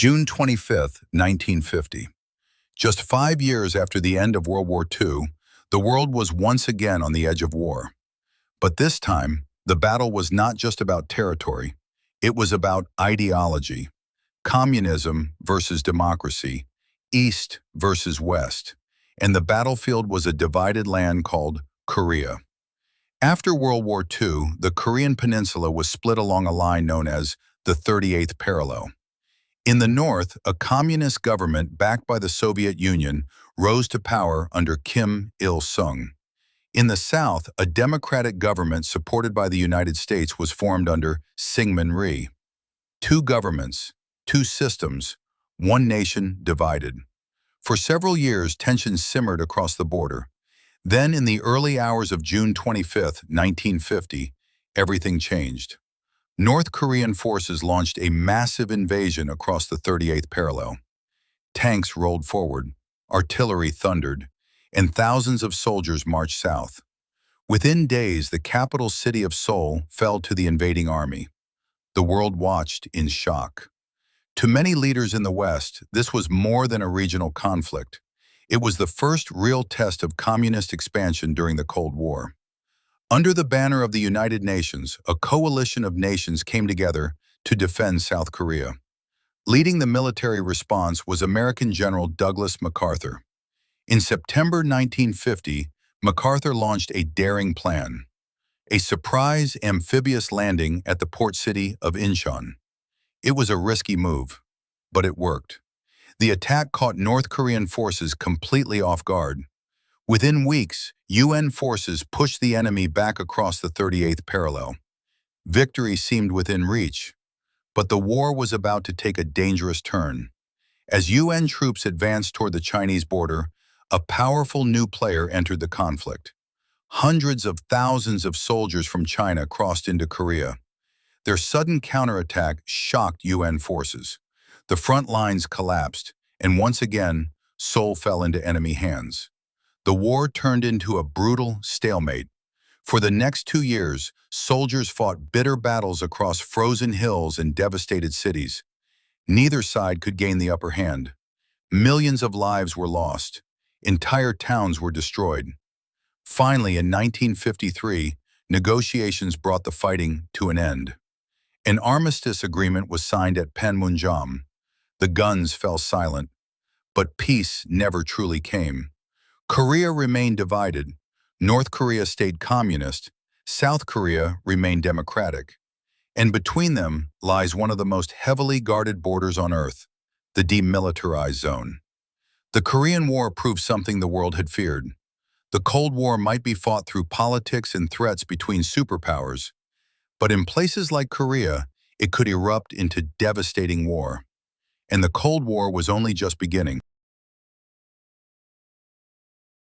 June 25, 1950. Just 5 years after the end of World War II, the world was once again on the edge of war. But this time, the battle was not just about territory. It was about ideology. Communism versus democracy, East versus West. And the battlefield was a divided land called Korea. After World War II, the Korean peninsula was split along a line known as the 38th parallel. In the north, a communist government backed by the Soviet Union rose to power under Kim Il-sung. In the south, a democratic government supported by the United States was formed under Syngman Rhee. Two governments, two systems, one nation divided. For several years, tensions simmered across the border. Then, in the early hours of June 25, 1950, everything changed. North Korean forces launched a massive invasion across the 38th parallel. Tanks rolled forward, artillery thundered, and thousands of soldiers marched south. Within days, the capital city of Seoul fell to the invading army. The world watched in shock. To many leaders in the West, this was more than a regional conflict. It was the first real test of communist expansion during the Cold War. Under the banner of the United Nations, a coalition of nations came together to defend South Korea. Leading the military response was American General Douglas MacArthur. In September 1950, MacArthur launched a daring plan, a surprise amphibious landing at the port city of Incheon. It was a risky move, but it worked. The attack caught North Korean forces completely off guard. Within weeks, UN forces pushed the enemy back across the 38th parallel. Victory seemed within reach, but the war was about to take a dangerous turn. As UN troops advanced toward the Chinese border, a powerful new player entered the conflict. Hundreds of thousands of soldiers from China crossed into Korea. Their sudden counterattack shocked UN forces. The front lines collapsed, and once again, Seoul fell into enemy hands. The war turned into a brutal stalemate. For the next 2 years, soldiers fought bitter battles across frozen hills and devastated cities. Neither side could gain the upper hand. Millions of lives were lost. Entire towns were destroyed. Finally, in 1953, negotiations brought the fighting to an end. An armistice agreement was signed at Panmunjom. The guns fell silent, but peace never truly came. Korea remained divided. North Korea stayed communist. South Korea remained democratic. And between them lies one of the most heavily guarded borders on Earth, the demilitarized zone. The Korean War proved something the world had feared. The Cold War might be fought through politics and threats between superpowers, but in places like Korea, it could erupt into devastating war. And the Cold War was only just beginning.